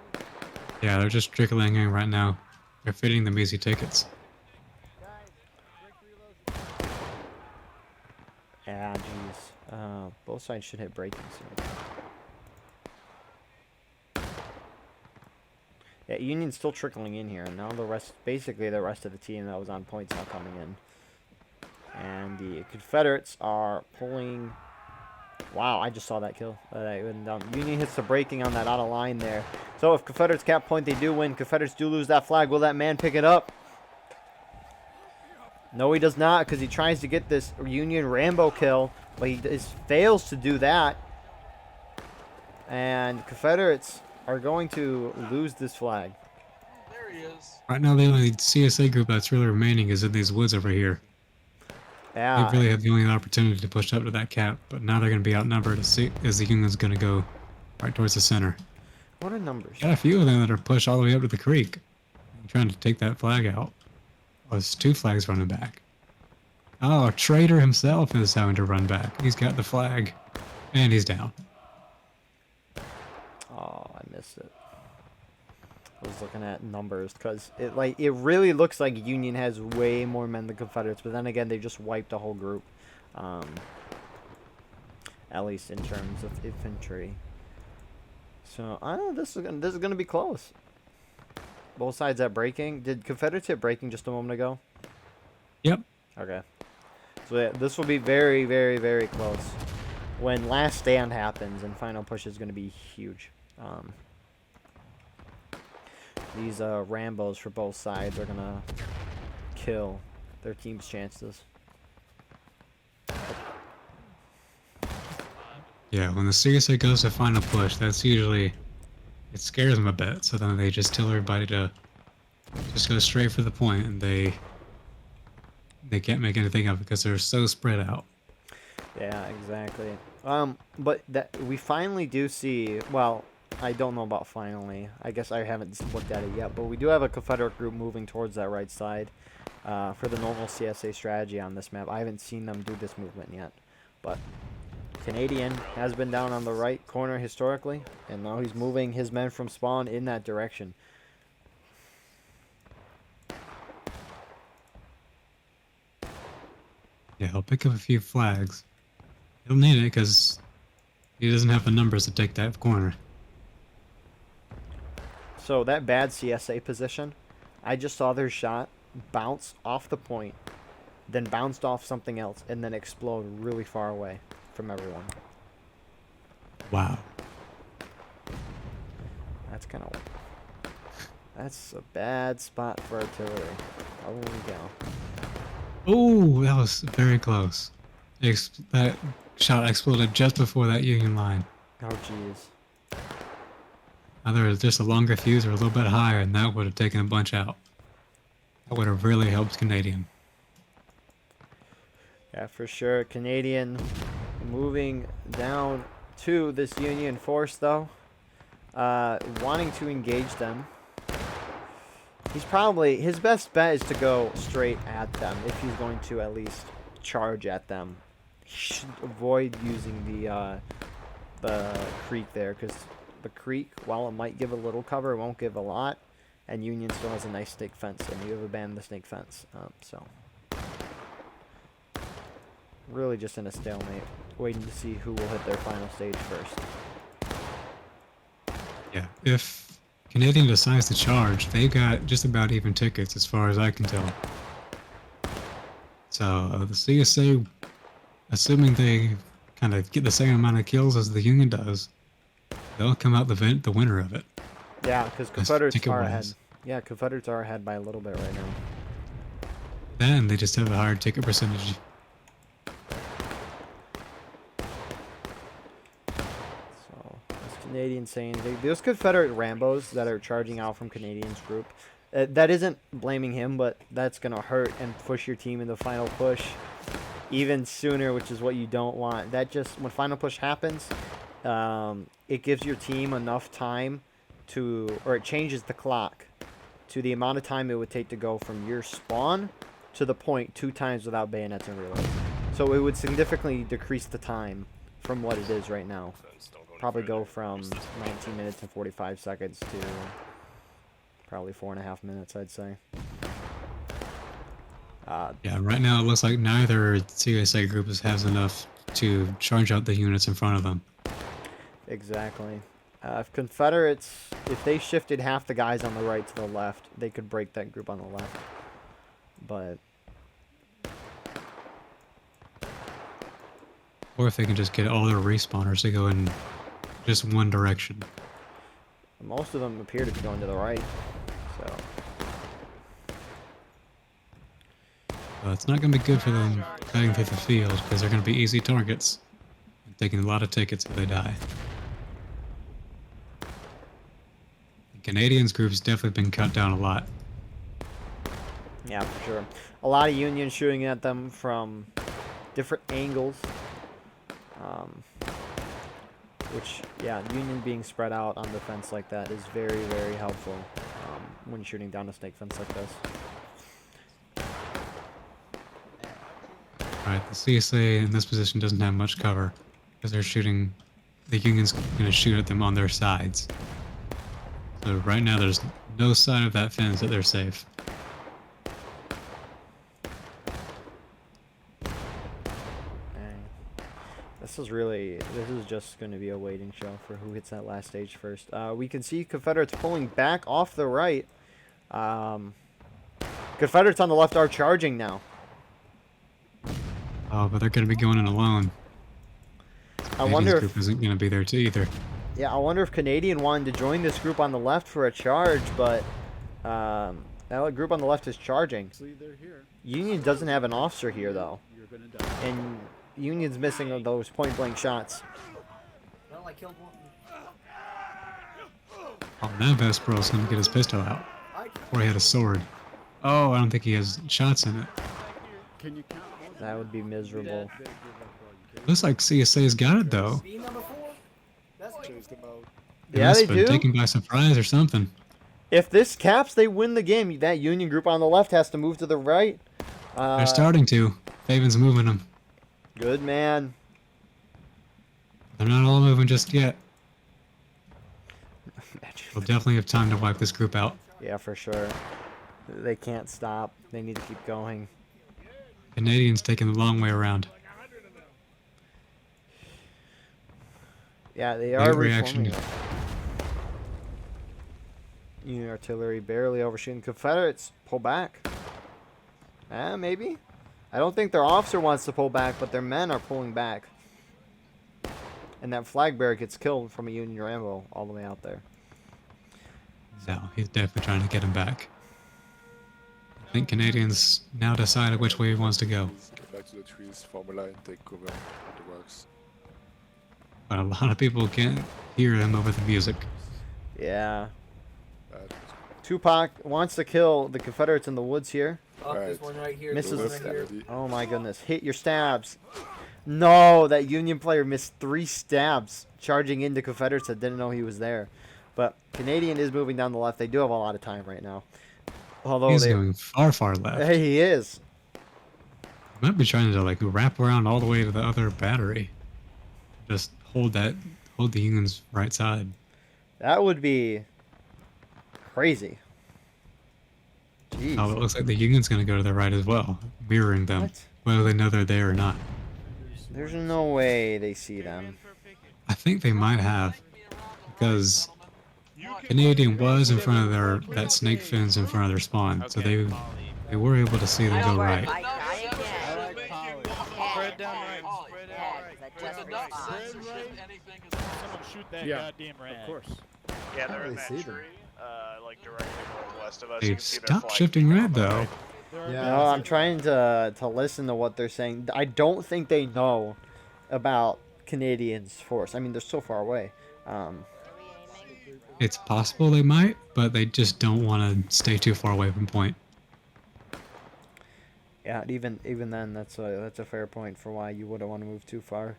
Yeah, they're just trickling in right now. They're fitting them easy tickets. Ah, jeez. Both sides should hit breaking soon. Yeah, Union's still trickling in here, and now the rest, basically the rest of the team that was on points now coming in. And the Confederates are pulling. Wow, I just saw that kill. Union hits the breaking on that out of line there. So if Confederates cap point, they do win. Confederates do lose that flag. Will that man pick it up? No, he does not, because he tries to get this Union Rambo kill, but he fails to do that. And Confederates are going to lose this flag. There he is. Right now, the only CSA group that's really remaining is in these woods over here. Yeah. They really have the only opportunity to push up to that cap, but now they're going to be outnumbered as the Union's going to go right towards the center. What are numbers? Got a few of them that are pushed all the way up to the creek, trying to take that flag out. Oh, there's 2 flags running back. Oh, Traitor himself is having to run back. He's got the flag, and he's down. Oh, I missed it. I was looking at numbers because it really looks like Union has way more men than Confederates, but then again, they just wiped a whole group, at least in terms of infantry. So I don't know. This is gonna be close. Both sides at breaking. Did Confederates hit breaking just a moment ago? Yep. Okay. So yeah, this will be very, very, very close. When last stand happens and final push is going to be huge. These Rambos for both sides are going to kill their team's chances. Yeah, when the CSA goes to final push, that's usually, it scares them a bit, so then they just tell everybody to just go straight for the point, and they can't make anything of it because they're so spread out. Yeah, exactly. But that we finally do see, well, I don't know about finally. I guess I haven't looked at it yet, but we do have a Confederate group moving towards that right side for the normal CSA strategy on this map. I haven't seen them do this movement yet, but Canadian has been down on the right corner historically, and now he's moving his men from spawn in that direction. Yeah, he'll pick up a few flags. He'll need it because he doesn't have the numbers to take that corner. So that bad CSA position, I just saw their shot bounce off the point, then bounced off something else, and then explode really far away from everyone. Wow. That's kind of... That's a bad spot for artillery. Holy cow. Oh, that was very close. That shot exploded just before that Union line. Oh, jeez. Either just a longer fuse or a little bit higher, and that would have taken a bunch out. That would have really helped Canadian. Yeah, for sure. Canadian moving down to this Union force, though. Wanting to engage them. He's probably... His best bet is to go straight at them if he's going to at least charge at them. He should avoid using the creek there, because the creek, while it might give a little cover, it won't give a lot. And Union still has a nice snake fence, and you have abandoned the snake fence. So really just in a stalemate, waiting to see who will hit their final stage first. Yeah, if Canadian decides to charge, they've got just about even tickets as far as I can tell. So the CSA, assuming they kind of get the same amount of kills as the Union does, they'll come out the winner of it. Yeah, because Confederates are ahead. Ticket-wise. Yeah, Confederates are ahead by a little bit right now. Then they just have a higher ticket percentage. So, as Canadians saying, those Confederate Rambos that are charging out from Canadians group, that isn't blaming him, but that's going to hurt and push your team in the final push even sooner, which is what you don't want. That just, when final push happens, it gives your team enough time to, or it changes the clock to the amount of time it would take to go from your spawn to the point 2 times without bayonets and reload. So it would significantly decrease the time from what it is right now. Probably go from 19 minutes and 45 seconds to probably 4.5 minutes, I'd say. Yeah, right now it looks like neither CSA group has enough to charge out the units in front of them. Exactly. If Confederates, if they shifted half the guys on the right to the left, they could break that group on the left. But Or if they can just get all their respawners to go in just one direction. most of them appear to be going to the right. So Well, it's not going to be good for them cutting through the field because they're going to be easy targets. And taking a lot of tickets if they die. The Canadians group's definitely been cut down a lot. yeah, for sure. A lot of Union shooting at them from different angles. Which, yeah, Union being spread out on the fence like that is very, very helpful when shooting down a snake fence like this. Alright, the CSA in this position doesn't have much cover because they're shooting. The Union's going to shoot at them on their sides. So right now there's no sign of that fence that they're safe. This is just going to be a waiting show for who hits that last stage first. We can see Confederates pulling back off the right. Confederates on the left are charging now. Oh, but they're going to be going in alone. I wonder group isn't going to be there too either. Yeah, I wonder if Canadian wanted to join this group on the left for a charge, but that group on the left is charging. Union doesn't have an officer here though, and Union's missing those point-blank shots. Well, I killed one. Oh, now Vespero's going to get his pistol out. Or he had a sword. Oh, I don't think he has shots in it. That would be miserable. Looks like CSA's got it though. Yeah, must they have been do. taken by surprise or something. If this caps, they win the game. That Union group on the left has to move to the right. They're starting to. Faven's moving them. Good man. They're not all moving just yet. We'll definitely have time to wipe this group out. Yeah, for sure. They can't stop. They need to keep going. Canadians taking the long way around. Yeah, they Late are reaction. reforming. Union artillery barely overshooting. Confederates pull back. Maybe. I don't think their officer wants to pull back, but their men are pulling back. And that flag bearer gets killed from a Union Rambo all the way out there. No, he's definitely trying to get him back. I think Canadians now decided which way he wants to go. Get back to the trees, form a line, take cover with the rocks. But a lot of people can't hear him over the music. Yeah. Tupac wants to kill the Confederates in the woods here. Oh, this one right here. Misses. This one right here. Oh my goodness. Hit your stabs. No, that Union player missed 3 stabs charging into Confederates that didn't know he was there. But Canadian is moving down the left. They do have a lot of time right now. Although He's going far, far left. Hey, he is. He might be trying to like wrap around all the way to the other battery. Just hold the Union's right side. That would be crazy. Jeez. Oh, it looks like the Union's going to go to the right as well, mirroring them, What? whether they know they're there or not. There's no way they see them. I think they might have, because Canadian was in front of that snake fence in front of their spawn, so they were able to see them go right. Spread down right. Spread out right. Someone shoot that goddamn rat. Of course. Yeah, they're in that tree, like directly northwest of us. They stopped shifting red though. No, I'm trying to listen to what they're saying. I don't think they know about Canadians' force. I mean, they're so far away. It's possible they might, but they just don't want to stay too far away from point. Yeah, even then, that's a fair point for why you wouldn't want to move too far.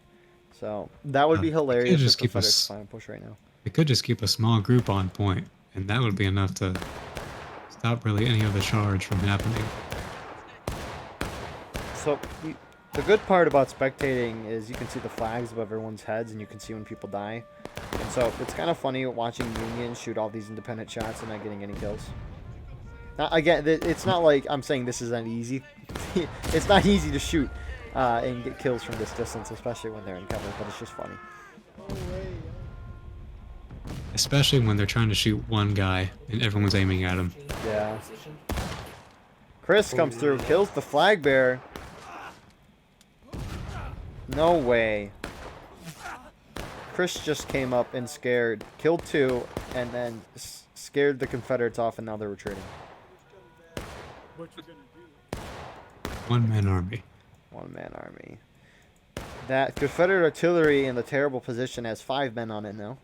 So that would be hilarious if Confederates final push right now. They could just keep a small group on point, and that would be enough to stop really any other charge from happening. So the good part about spectating is you can see the flags above everyone's heads, and you can see when people die. And so it's kind of funny watching Union shoot all these independent shots and not getting any kills. Now, again, it's not like I'm saying this is easy. It's not easy to shoot and get kills from this distance, especially when they're in cover, but it's just funny. Especially when they're trying to shoot one guy and everyone's aiming at him. Yeah. Chris comes through, kills the flag bearer. No way. Chris just came up and scared, killed 2, and then scared the Confederates off, and now they're retreating. What you gonna do? One-man army. One-man army. That Confederate artillery in the terrible position has 5 men on it now.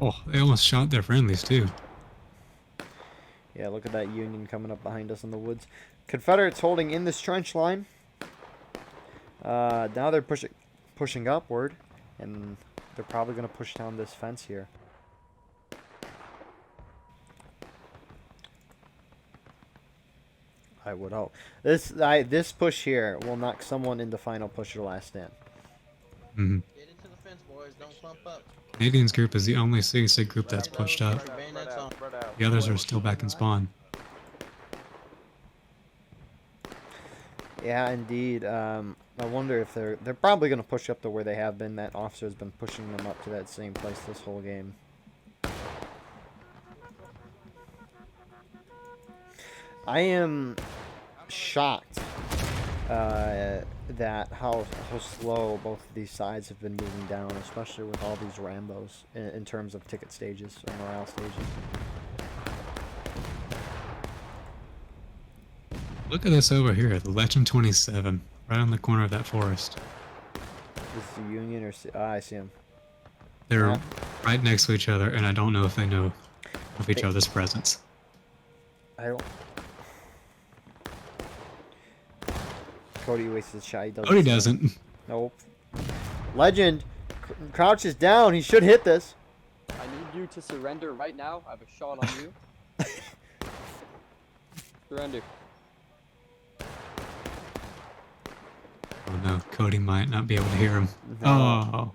Oh, they almost shot their friendlies too. Yeah, look at that Union coming up behind us in the woods. Confederates holding in this trench line. Now they're pushing upward, and they're probably going to push down this fence here. I would hope. This push here will knock someone into final push or last stand. Mm-hmm. Get into the fence, boys. Don't clump up. Canadians group is the only CSA group that's pushed up. The others are still back in spawn. Yeah, indeed. I wonder if they're probably going to push up to where they have been. That officer's been pushing them up to that same place this whole game. I am shocked that how slow both of these sides have been moving down, especially with all these Rambos in terms of ticket stages or morale stages. Look at this over here, the Legend 27, right on the corner of that forest. Is the Union or I see him. They're right next to each other, and I don't know if they know of each other's presence. I don't. Cody wastes his shot. Cody doesn't. Nope. Legend crouches down. He should hit this. I need you to surrender right now. I have a shot on you. Surrender. Oh no, Cody might not be able to hear him. No. Oh.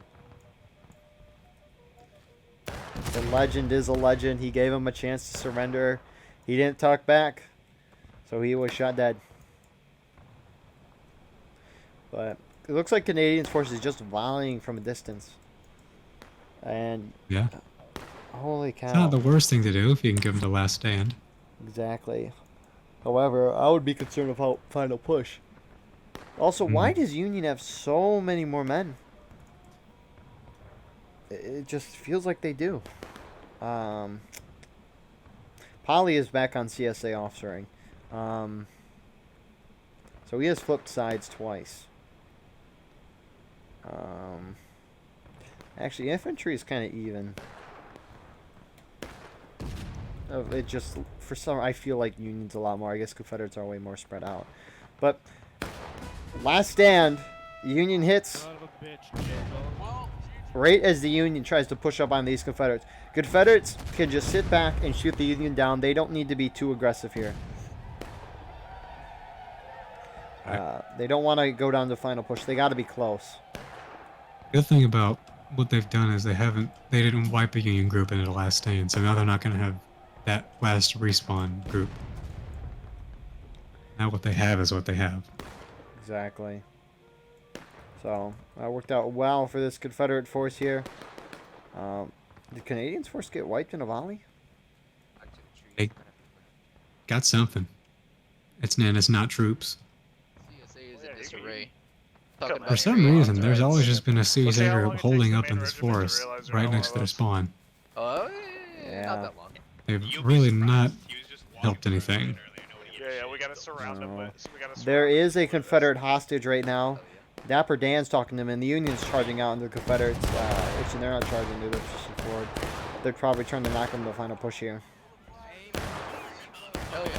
The Legend is a legend. He gave him a chance to surrender. He didn't talk back, so he was shot dead. But it looks like Canadians' forces just volleying from a distance. And yeah, holy cow! It's not the worst thing to do if you can give them the last stand. Exactly. However, I would be concerned about final push. Also, why does Union have so many more men? It just feels like they do. Polly is back on CSA officering. So he has flipped sides twice. Actually, infantry is kind of even. It just, for some, I feel like Union's a lot more. I guess Confederates are way more spread out. But last stand, Union hits right as the Union tries to push up on these Confederates. Confederates can just sit back and shoot the Union down. They don't need to be too aggressive here. They don't want to go down to final push. They got to be close. The good thing about what they've done is they didn't wipe a Union group into the last stand, so now they're not going to have that last respawn group. Now what they have is what they have. Exactly. So that worked out well for this Confederate force here. Did Canadians' force get wiped in a volley? They got something. It's not troops. CSA is in disarray. For some reason, there's always just been a CSA group holding up in this forest, right next to their spawn. Oh, yeah. not that long. They've really not helped anything. Yeah, we gotta surround them with. There is a Confederate hostage right now. Dapper Dan's talking to him, and the Union's charging out, and the Confederates, actually, they're not charging, they're pushing forward. They're probably trying to knock them to the final push here. Hell yeah,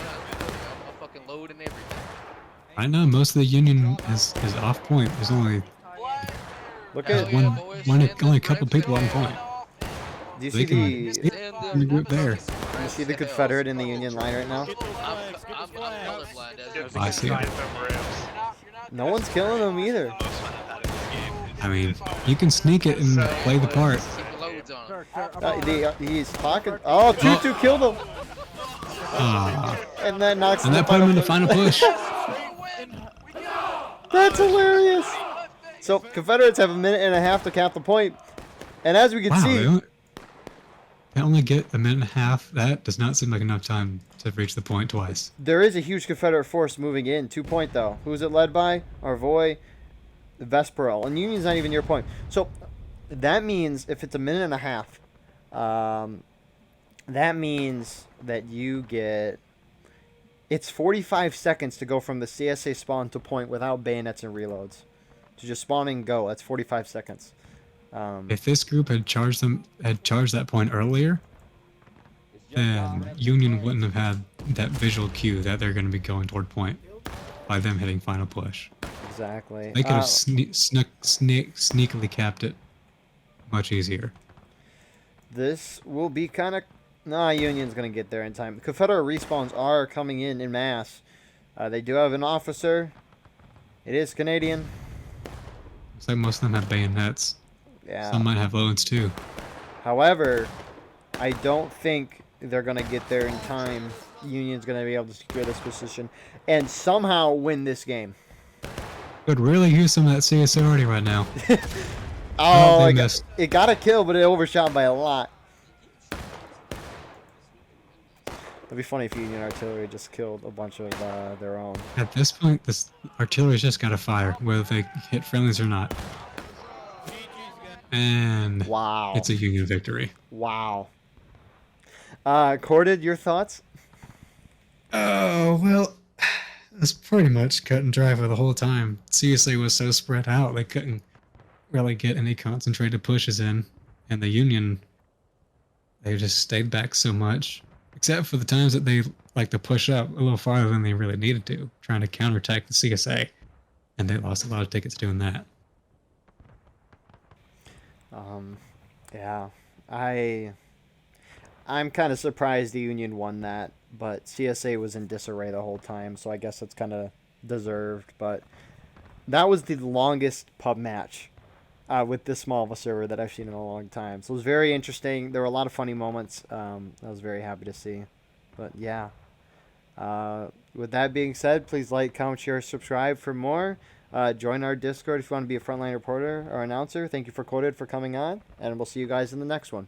I'll fucking load and everything. Right now, most of the Union is off point. There's only only a couple people on point. Do you see the group there? Do you see the Confederate in the Union line right now? I'm colorblind. I see it. No one's killing them either. I mean, you can sneak it and play the part. He's talking. Oh, 2-2 killed him. And that knocks And the that put him in the final push. That's hilarious. So Confederates have a minute and a half to cap the point, and as we can Wow, see, they only get a minute and a half. That does not seem like enough time to reach the point twice. there is a huge Confederate force moving in. 2 point though. Who's it led by? Arvoy, Vesperil, and Union's not even near point. So that means if it's a minute and a half, that means that you get. It's 45 seconds to go from the CSA spawn to point without bayonets and reloads. To just spawn and go. That's 45 seconds. If this group had charged that point earlier, then Union wouldn't have had that visual cue that they're going to be going toward point by them hitting final push. Exactly. They could have sneakily capped it much easier. This will be kind of... Nah, Union's going to get there in time. Confederate respawns are coming in mass. They do have an officer. It is Canadian. Looks like most of them have bayonets. Yeah. Some might have loads too. However, I don't think they're going to get there in time. Union's going to be able to secure this position and somehow win this game. Could really use some of that CSA already right now. Oh, it got a kill, but it overshot by a lot. It'd be funny if Union artillery just killed a bunch of their own. At this point, this artillery's just got to fire, whether they hit friendlies or not. And wow, it's a Union victory. Wow. Corded, your thoughts? Oh, well, it's pretty much cut and dry for the whole time. CSA was so spread out, they couldn't really get any concentrated pushes in. And the Union, they just stayed back so much. Except for the times that they like to push up a little farther than they really needed to, trying to counterattack the CSA. And they lost a lot of tickets doing that. Yeah. I'm kind of surprised the Union won that, but CSA was in disarray the whole time, so I guess that's kind of deserved. But that was the longest pub match with this small of a server that I've seen in a long time. So it was very interesting. There were a lot of funny moments. I was very happy to see. But yeah. With that being said, please like, comment, share, subscribe for more. Join our Discord if you want to be a frontline reporter or announcer. Thank you for Coded for coming on, and we'll see you guys in the next one.